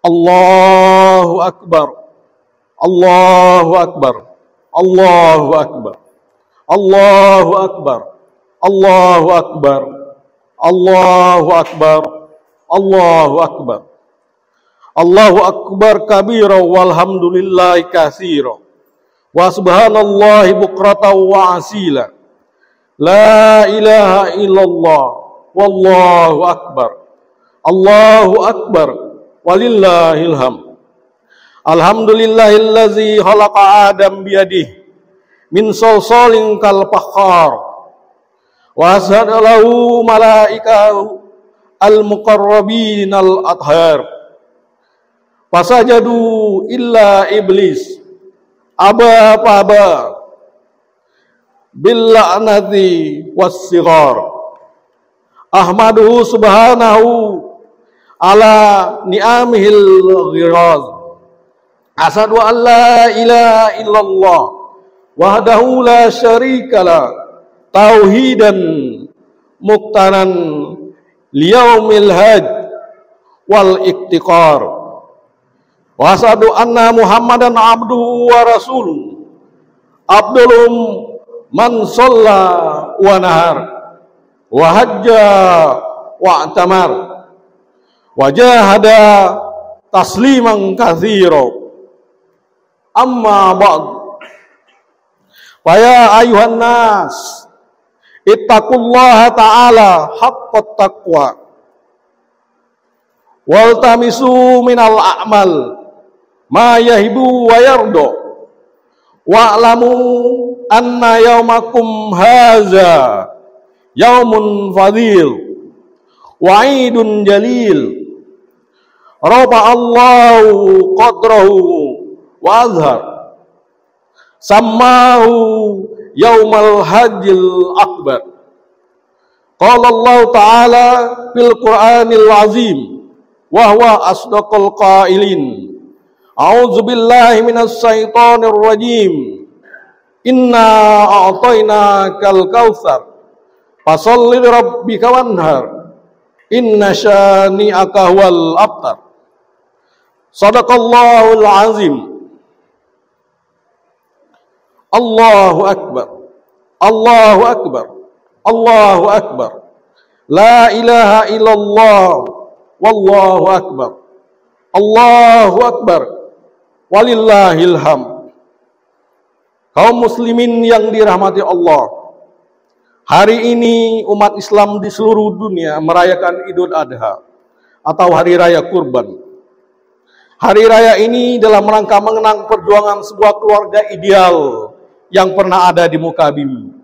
Allahu Akbar, Allahu Akbar, Allahu Akbar, Allahu Akbar, Allahu Akbar, Allahu Akbar, Allahu Akbar. Allahu Akbar kabira walhamdulillahi katsira wa subhanallahi bukratan wa asila. La ilaha illallah wallahu akbar. Allahu akbar walillahil hamd. Alhamdulillahillazi khalaqa Adam biyadihi min salsalin kal fakhar wa asjada lahu malaikatahu al muqarrabin al athhar. Fasajadu illa iblis aba bil la'nati was-sighar. Ahmaduhu subhanahu ala ni'amihil ghiraz. Asyhadu an la ilaha illallah wahdahu la syarika la tauhidan muqtaran liyaumil hajj wal iktiqar. Wa asyhadu anna Muhammadan abduhu wa rasuluh. Abdulum man shalla wa nahar wa hajja wa atamar wa jahada tasliman katsira. Amma ba'd. Fa ya ayuhan nas ittaqullaha ta'ala haqqat taqwa wal tamisu minal a'mal ma yahibu wa yardo wa'lamu anna yaumakum haza yaumun fadil wa'idun jalil rafa Allahu qadrahu wa azhar sammahu yaumal hajjil akbar. Qala Allah ta'ala fil Qur'anil azim wa huwa asdaqul qailin. A'udzu billahi minas syaitonir rajim. Inna a'tainakal kautsar fasholli lirabbika wanhar inna syani'aka huwal abtar. Shadaqallahul azim. Allahu akbar, Allahu akbar, Allahu akbar. La ilaha illallah wallahu akbar. Allahu akbar walillahil hamd. Kaum muslimin yang dirahmati Allah, hari ini umat Islam di seluruh dunia merayakan Idul Adha atau Hari Raya Kurban. Hari raya ini dalam rangka mengenang perjuangan sebuah keluarga ideal yang pernah ada di muka bumi,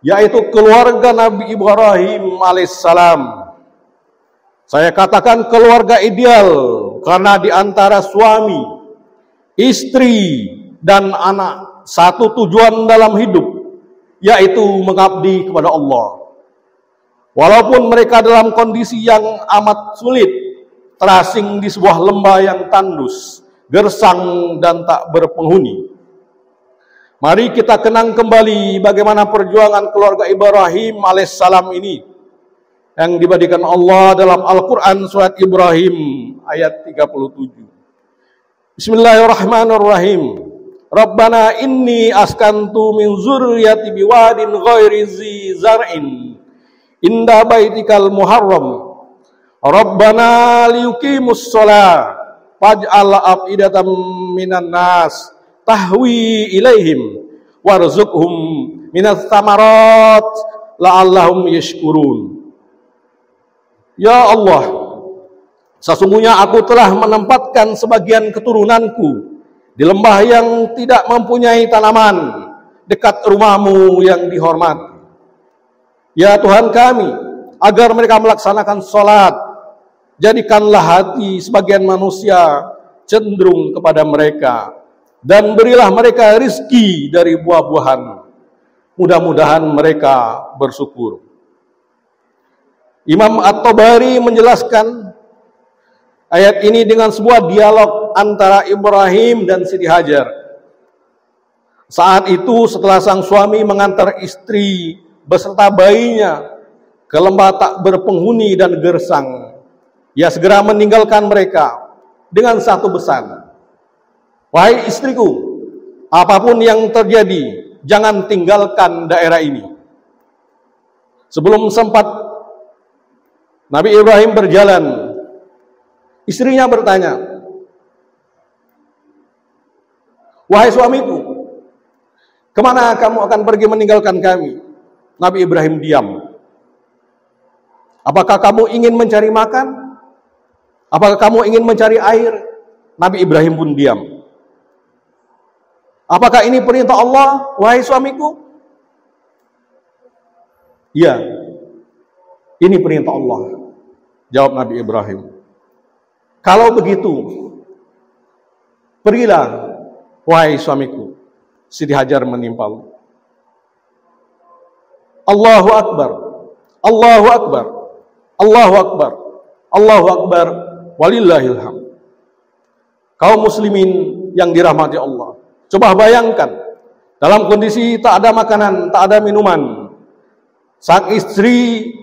yaitu keluarga Nabi Ibrahim alaihissalam. Saya katakan keluarga ideal karena di antara suami, istri, dan anak satu tujuan dalam hidup, yaitu mengabdi kepada Allah. Walaupun mereka dalam kondisi yang amat sulit, terasing di sebuah lembah yang tandus, gersang, dan tak berpenghuni. Mari kita kenang kembali bagaimana perjuangan keluarga Ibrahim alaihissalam ini yang diberikan Allah dalam Al-Quran surat Ibrahim ayat 37. Bismillahirrahmanirrahim. Rabbana inni askantu min zurriyati biwadin ghairi zi zar'in inda baitikal muharram. Rabbana liyuqimus shalah faj'al af'idatan minan nas tahwi ilaihim warzuqhum minas samarat la'allahum yashkurun. Ya Allah, sesungguhnya aku telah menempatkan sebagian keturunanku di lembah yang tidak mempunyai tanaman dekat rumahmu yang dihormati. Ya Tuhan kami, agar mereka melaksanakan sholat, jadikanlah hati sebagian manusia cenderung kepada mereka, dan berilah mereka rizki dari buah-buahan. Mudah-mudahan mereka bersyukur. Imam At-Tabari menjelaskan ayat ini dengan sebuah dialog antara Ibrahim dan Siti Hajar. Saat itu setelah sang suami mengantar istri beserta bayinya ke lembah tak berpenghuni dan gersang, ia segera meninggalkan mereka. dengan satu pesan. Wahai istriku, apapun yang terjadi, jangan tinggalkan daerah ini. Sebelum sempat Nabi Ibrahim berjalan, istrinya bertanya, wahai suamiku, kemana kamu akan pergi meninggalkan kami? Nabi Ibrahim diam. Apakah kamu ingin mencari makan? Apakah kamu ingin mencari air? Nabi Ibrahim pun diam. Apakah ini perintah Allah, wahai suamiku? Ya, ini perintah Allah, jawab Nabi Ibrahim. Kalau begitu, pergilah, wahai suamiku. Siti Hajar menimpal. Allahu Akbar, Allahu Akbar, Allahu Akbar, Allahu Akbar, walillahil hamd. Kaum muslimin yang dirahmati Allah, coba bayangkan, dalam kondisi tak ada makanan, tak ada minuman, sang istri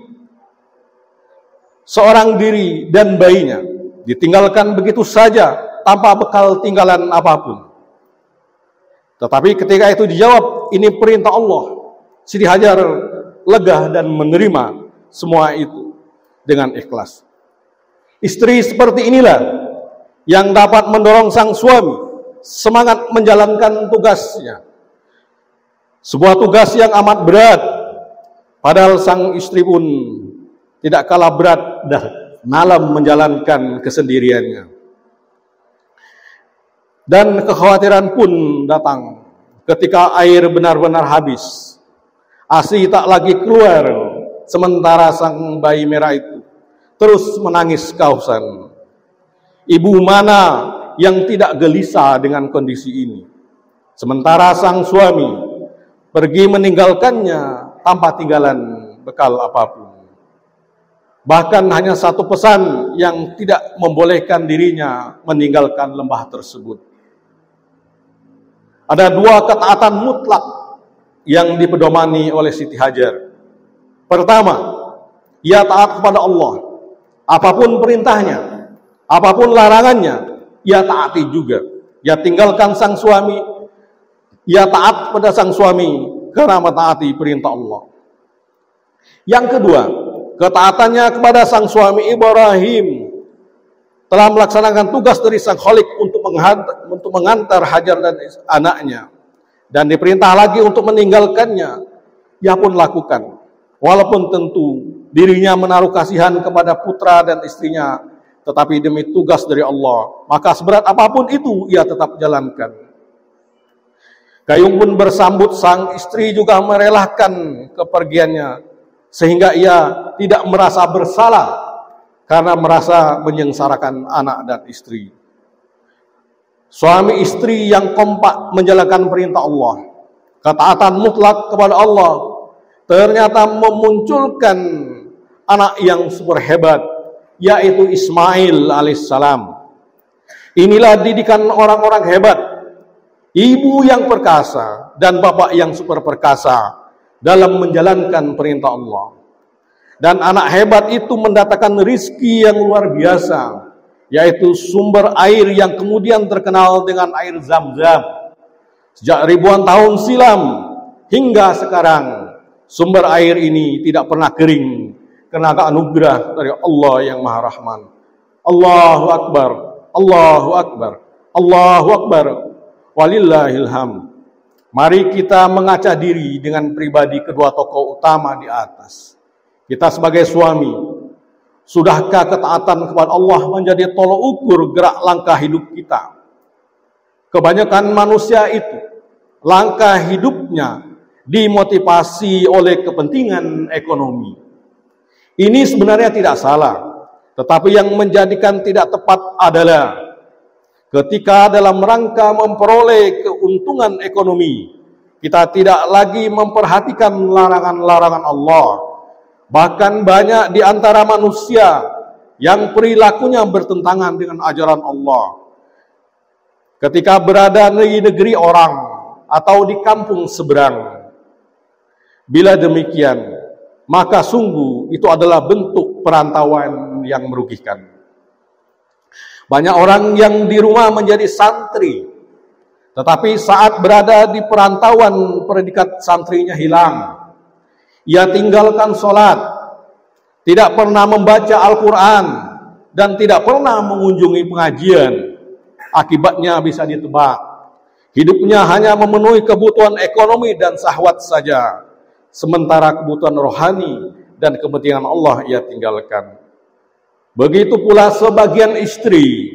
seorang diri dan bayinya ditinggalkan begitu saja tanpa bekal tinggalan apapun. Tetapi ketika itu dijawab, ini perintah Allah, Siti Hajar lega dan menerima semua itu dengan ikhlas. Istri seperti inilah yang dapat mendorong sang suami semangat menjalankan tugasnya. Sebuah tugas yang amat berat, padahal sang istri pun tidak kalah berat dalam menjalankan kesendiriannya. Dan kekhawatiran pun datang ketika air benar-benar habis. ASI tak lagi keluar, sementara sang bayi merah itu terus menangis kehausan. Ibu mana yang tidak gelisah dengan kondisi ini? Sementara sang suami pergi meninggalkannya tanpa tinggalan bekal apapun. Bahkan hanya satu pesan yang tidak membolehkan dirinya meninggalkan lembah tersebut. Ada dua ketaatan mutlak yang dipedomani oleh Siti Hajar. Pertama, ia taat kepada Allah. Apapun perintahnya, apapun larangannya, ia taati juga. Ia tinggalkan sang suami, ia taat pada sang suami karena mentaati perintah Allah. Yang kedua, ketaatannya kepada sang suami Ibrahim telah melaksanakan tugas dari sang Khalik untuk mengantar Hajar dan anaknya, dan diperintah lagi untuk meninggalkannya. Ia pun lakukan, walaupun tentu dirinya menaruh kasihan kepada putra dan istrinya, tetapi demi tugas dari Allah, maka seberat apapun itu ia tetap jalankan. Gayung pun bersambut sang istri juga merelakan kepergiannya, sehingga ia tidak merasa bersalah karena merasa menyengsarakan anak dan istri. Suami istri yang kompak menjalankan perintah Allah, ketaatan mutlak kepada Allah, ternyata memunculkan anak yang super hebat, yaitu Ismail alaihissalam. Inilah didikan orang-orang hebat, ibu yang perkasa dan bapak yang super perkasa dalam menjalankan perintah Allah. Dan anak hebat itu mendatangkan rizki yang luar biasa, yaitu sumber air yang kemudian terkenal dengan air Zam-Zam. Sejak ribuan tahun silam hingga sekarang, sumber air ini tidak pernah kering karena anugerah dari Allah yang Maha Rahman. Allahu Akbar, Allahu Akbar, Allahu Akbar, walillahil hamd. Mari kita mengaca diri dengan pribadi kedua tokoh utama di atas. Kita sebagai suami, sudahkah ketaatan kepada Allah menjadi tolok ukur gerak langkah hidup kita? Kebanyakan manusia itu, langkah hidupnya dimotivasi oleh kepentingan ekonomi. Ini sebenarnya tidak salah, tetapi yang menjadikan tidak tepat adalah ketika dalam rangka memperoleh keuntungan ekonomi, kita tidak lagi memperhatikan larangan-larangan Allah. Bahkan banyak di antara manusia yang perilakunya bertentangan dengan ajaran Allah. Ketika berada di negeri orang atau di kampung seberang, bila demikian, maka sungguh itu adalah bentuk perantauan yang merugikan. Banyak orang yang di rumah menjadi santri, tetapi saat berada di perantauan predikat santrinya hilang. Ia tinggalkan sholat, tidak pernah membaca Al-Quran, dan tidak pernah mengunjungi pengajian. Akibatnya bisa ditebak. Hidupnya hanya memenuhi kebutuhan ekonomi dan syahwat saja, sementara kebutuhan rohani dan kepentingan Allah ia tinggalkan. Begitu pula sebagian istri.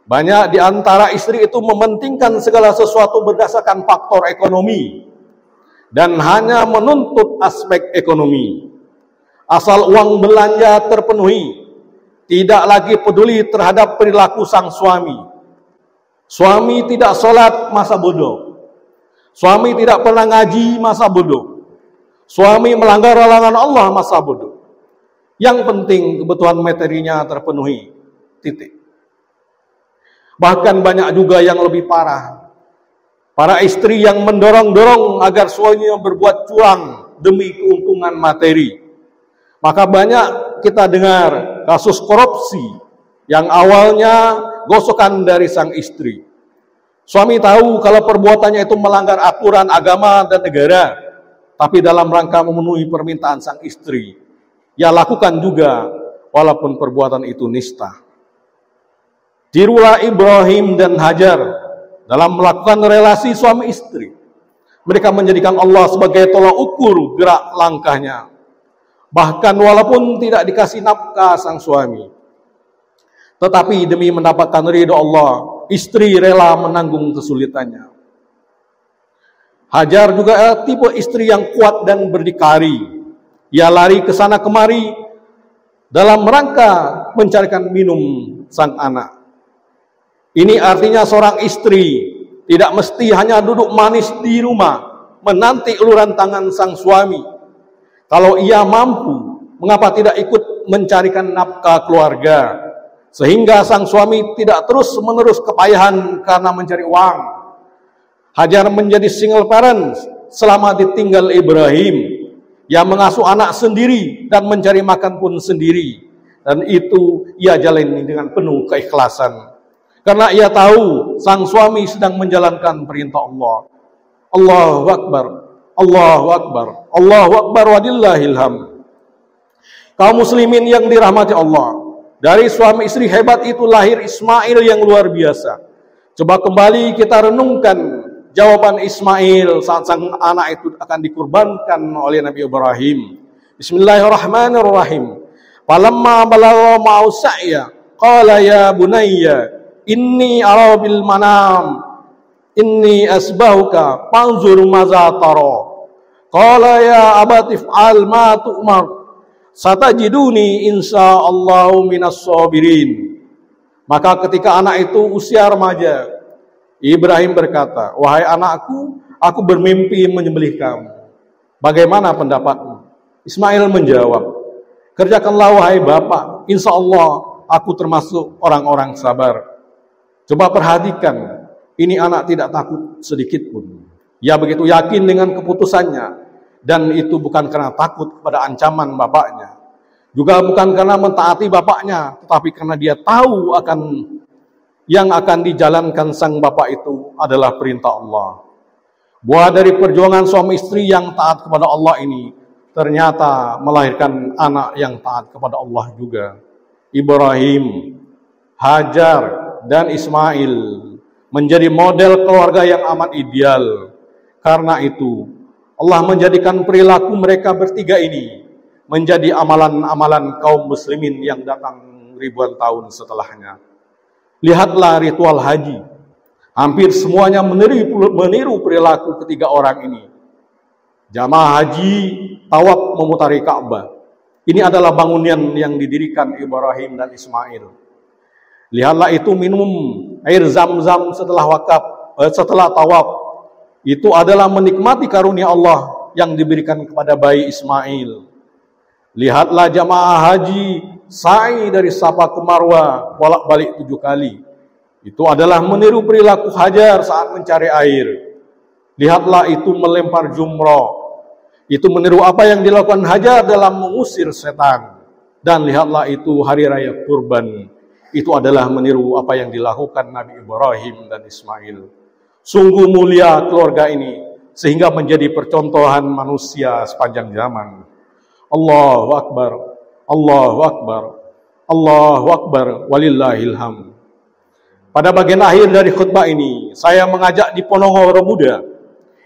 Banyak di antara istri itu mementingkan segala sesuatu berdasarkan faktor ekonomi dan hanya menuntut aspek ekonomi. Asal uang belanja terpenuhi, tidak lagi peduli terhadap perilaku sang suami. Suami tidak sholat, masa bodoh. Suami tidak pernah ngaji, masa bodoh. Suami melanggar larangan Allah, masa bodoh. Yang penting kebutuhan materinya terpenuhi. Titik. Bahkan banyak juga yang lebih parah. Para istri yang mendorong-dorong agar suaminya berbuat curang demi keuntungan materi. Maka banyak kita dengar kasus korupsi yang awalnya gosokan dari sang istri. Suami tahu kalau perbuatannya itu melanggar aturan agama dan negara, tapi dalam rangka memenuhi permintaan sang istri, ia lakukan juga walaupun perbuatan itu nista. Tirulah Ibrahim dan Hajar dalam melakukan relasi suami istri. Mereka menjadikan Allah sebagai tolak ukur gerak langkahnya. Bahkan walaupun tidak dikasih nafkah sang suami, tetapi demi mendapatkan ridho Allah, istri rela menanggung kesulitannya. Hajar juga tipe istri yang kuat dan berdikari. Ia lari ke sana kemari dalam rangka mencarikan minum sang anak. Ini artinya seorang istri tidak mesti hanya duduk manis di rumah menanti uluran tangan sang suami. Kalau ia mampu, mengapa tidak ikut mencarikan nafkah keluarga, sehingga sang suami tidak terus-menerus kepayahan karena mencari uang. Hajar menjadi single parent selama ditinggal Ibrahim, yang mengasuh anak sendiri dan mencari makan pun sendiri. Dan itu ia jalani dengan penuh keikhlasan. Karena ia tahu sang suami sedang menjalankan perintah Allah. Allahu Akbar, Allahu Akbar, Allahu Akbar wadillahil hamd. Kaum muslimin yang dirahmati Allah, dari suami istri hebat itu lahir Ismail yang luar biasa. Coba kembali kita renungkan jawaban Ismail saat sang anak itu akan dikurbankan oleh Nabi Ibrahim. Bismillahirrahmanirrahim. Falamma balagha ma'u sa'ya qala ya bunayya inni ara bil manam inni asbahuka fanzur maza tara. Qala ya abati fa'al ma tu'mar satajiduni insyaallahu minas sabirin. Maka ketika anak itu usia remaja, Ibrahim berkata, wahai anakku, aku bermimpi menyembelih kamu. Bagaimana pendapatmu? Ismail menjawab, kerjakanlah wahai bapak, insyaallah aku termasuk orang-orang sabar. Coba perhatikan, ini anak tidak takut sedikit pun. Ia begitu yakin dengan keputusannya, dan itu bukan karena takut kepada ancaman bapaknya, juga bukan karena mentaati bapaknya, tetapi karena dia tahu akan yang akan dijalankan sang bapak itu adalah perintah Allah. Buah dari perjuangan suami istri yang taat kepada Allah ini ternyata melahirkan anak yang taat kepada Allah juga. Ibrahim, Hajar, dan Ismail menjadi model keluarga yang amat ideal. Karena itu Allah menjadikan perilaku mereka bertiga ini menjadi amalan-amalan kaum muslimin yang datang ribuan tahun setelahnya. Lihatlah ritual haji. Hampir semuanya meniru perilaku ketiga orang ini. Jamaah haji tawaf memutari Ka'bah. Ini adalah bangunan yang didirikan Ibrahim dan Ismail. Lihatlah itu minum air zam-zam setelah tawaf. Itu adalah menikmati karunia Allah yang diberikan kepada bayi Ismail. Lihatlah jamaah haji sa'i dari Safa ke Marwah bolak-balik 7 kali. Itu adalah meniru perilaku Hajar saat mencari air. Lihatlah itu melempar jumrah. Itu meniru apa yang dilakukan Hajar dalam mengusir setan. Dan lihatlah itu hari raya kurban. itu adalah meniru apa yang dilakukan Nabi Ibrahim dan Ismail. Sungguh mulia keluarga ini sehingga menjadi percontohan manusia sepanjang zaman. Allahu Akbar, Allahu Akbar, Allahu Akbar, walillahil hamd. Pada bagian akhir dari khutbah ini, saya mengajak Diponegoro Muda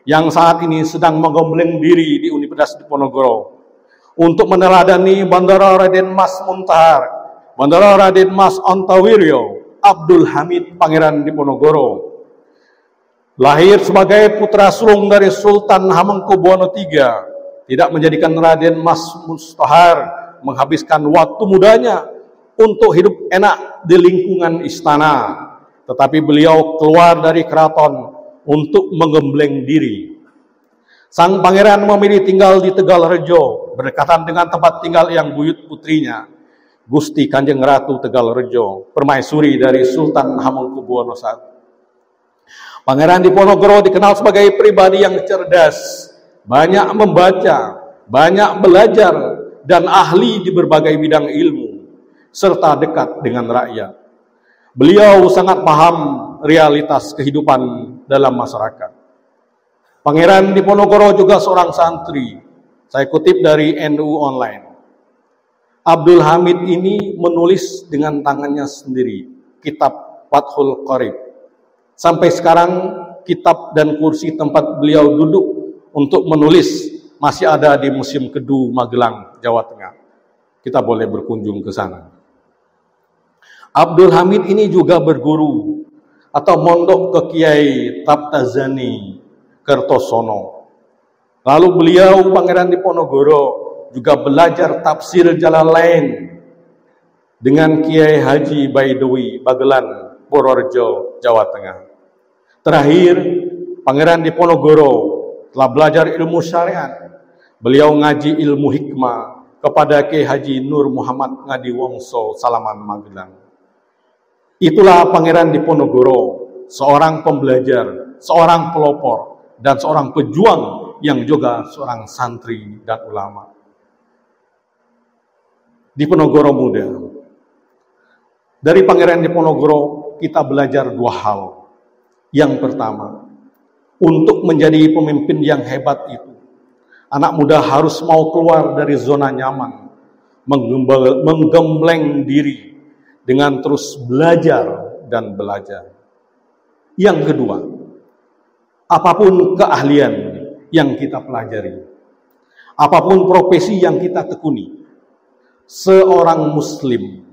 yang saat ini sedang menggembleng diri di Universitas Diponegoro untuk meneladani Bandara Raden Mas Muntahar, Bandara Raden Mas Antawiryo, Abdul Hamid Pangeran Diponegoro. Lahir sebagai putra sulung dari Sultan Hamengkubuwono III, tidak menjadikan Raden Mas Muntahar menghabiskan waktu mudanya untuk hidup enak di lingkungan istana. Tetapi beliau keluar dari keraton untuk menggembleng diri. Sang pangeran memilih tinggal di Tegalrejo, berdekatan dengan tempat tinggal yang buyut putrinya, Gusti Kanjeng Ratu Tegalrejo, permaisuri dari Sultan Hamengkubuwono I. Pangeran Diponegoro dikenal sebagai pribadi yang cerdas, banyak membaca, banyak belajar, dan ahli di berbagai bidang ilmu, serta dekat dengan rakyat. Beliau sangat paham realitas kehidupan dalam masyarakat. Pangeran Diponegoro juga seorang santri. Saya kutip dari NU Online. Abdul Hamid ini menulis dengan tangannya sendiri kitab Fathul Qorib. Sampai sekarang kitab dan kursi tempat beliau duduk untuk menulis masih ada di Museum Kedu, Magelang, Jawa Tengah. Kita boleh berkunjung ke sana. Abdul Hamid ini juga berguru atau mondok ke Kiai Taptazani Kertosono. Lalu beliau Pangeran Diponegoro juga belajar tafsir Jalalain dengan Kiai Haji Baidowi Bagelan, Purworejo, Jawa Tengah. Terakhir, Pangeran Diponegoro telah belajar ilmu syariat. Beliau ngaji ilmu hikmah kepada Kiai Haji Nur Muhammad Ngadiwongso, Salaman, Magelang. Itulah Pangeran Diponegoro, seorang pembelajar, seorang pelopor, dan seorang pejuang yang juga seorang santri dan ulama. Diponegoro Muda. Dari Pangeran Diponegoro kita belajar dua hal. Yang pertama, untuk menjadi pemimpin yang hebat itu, anak muda harus mau keluar dari zona nyaman, menggembleng diri dengan terus belajar dan belajar. Yang kedua, apapun keahlian yang kita pelajari, apapun profesi yang kita tekuni, seorang muslim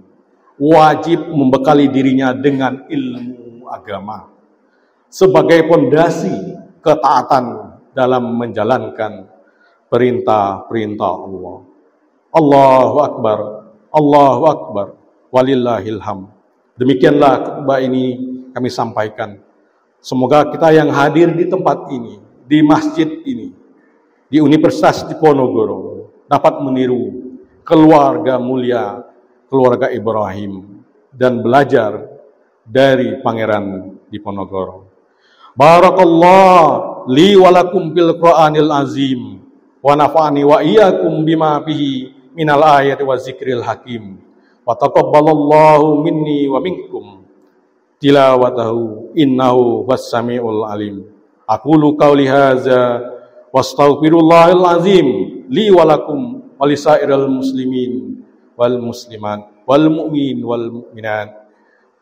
wajib membekali dirinya dengan ilmu agama sebagai pondasi ketaatan dalam menjalankan perintah-perintah Allah. Allahu Akbar, Allahu Akbar, walillahil hamd. Demikianlah khutbah ini kami sampaikan. Semoga kita yang hadir di tempat ini, di masjid ini, di Universitas Diponegoro dapat meniru keluarga mulia, keluarga Ibrahim, dan belajar dari Pangeran Diponegoro. Barakallah li walakum bil Qur'anil azim wa nafa'ani wa iyyakum bima fihi minal ayati wa zikril hakim. Wa taqabbalallahu minni wa minkum tilawatahu innahu was-sami'ul alim. Aqulu qawli hadza wastaghfirullahal azim li wa lakum wa lisairil muslimin wal muslimat wal mu'min wal mu'minat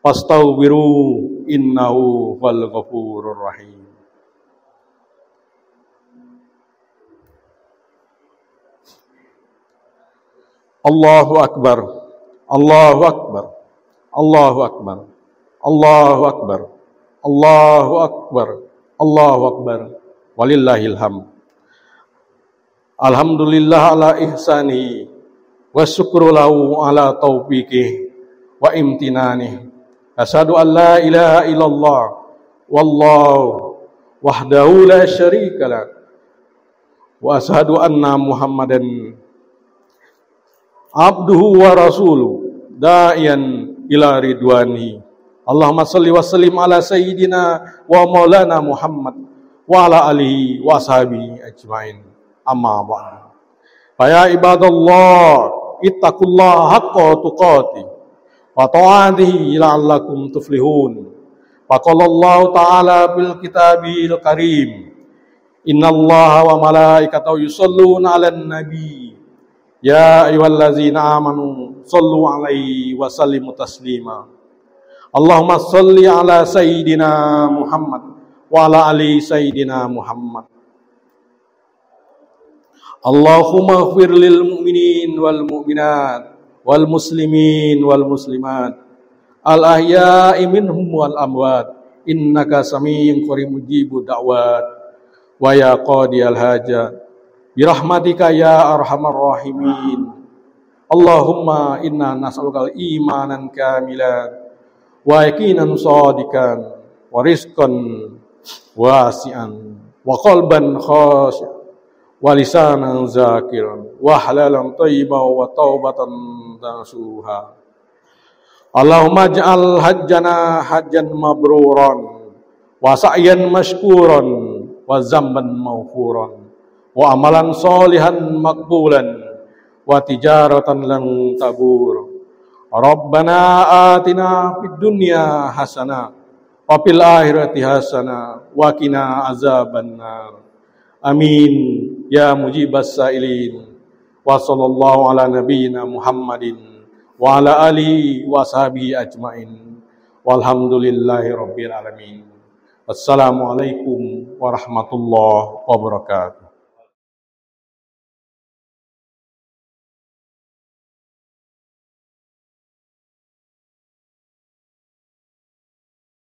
fastaghfiru innahu wal ghafurur rahim. Allahu Akbar, Allahu Akbar, Allahu Akbar, Allahu Akbar, Allahu Akbar, Allahu Akbar, walillahil hamd. Alhamdulillah ala ihsanihi wa syukru lahu ala taufiqihi wa imtinanih. Asyhadu an la ilaha illallah wallahu wahdahu la syarika lah wa asyhadu anna Muhammadan abduhu wa rasuluh da'iyan ila ridwani. Allahumma salli wa sallim ala sayyidina wa maulana Muhammad wa ala alihi wa ashabihi ajmain. Amma ba'du. Fa ya ibadallah ittaqullaha haqqa tuqatih wa ta'atihi la'allakum tuflihun. Faqala Allah Ta'ala fil kitabil karim, innallaha wa malaikatahu yusholluna 'alan nabi ya ayyuhallazina amanu shollu 'alaihi wa sallimu taslima. Allahumma sholli 'ala sayyidina Muhammad wa 'ala ali sayyidina Muhammad. Allahumma ighfir lil mu'minin wal mu'minat wal muslimin wal muslimat al-ahya'i minhum wal amwat, innaka samiyyun qaribun mujibud da'wat wa ya qadiyal hajat bi rahmatika ya arhamar rahimin. Allahumma inna nas'aluka imanan kamilan wa yaqinan shadiqan wa rizqan wasi'an wa qalban khashi'an wa lisanan zakiran wa halalan thayyiban wa taubatan nasuha. Allahumma ij'al hajjana hajjan mabruran wa sa'yan mashkuran wa zamban maghfuran wa amalan sholihan maqbulan wa tijaratan lan tabur. Rabbana atina fid dunya hasanah wa fil akhirati hasanah wa qina azabannar. Amin ya mujibas sa'ilin. Wa sallallahu ala nabiyyina Muhammadin wa ala alihi wa sahbihi ajmain. Walhamdulillahi rabbil alamin. Wassalamualaikum warahmatullahi wabarakatuh.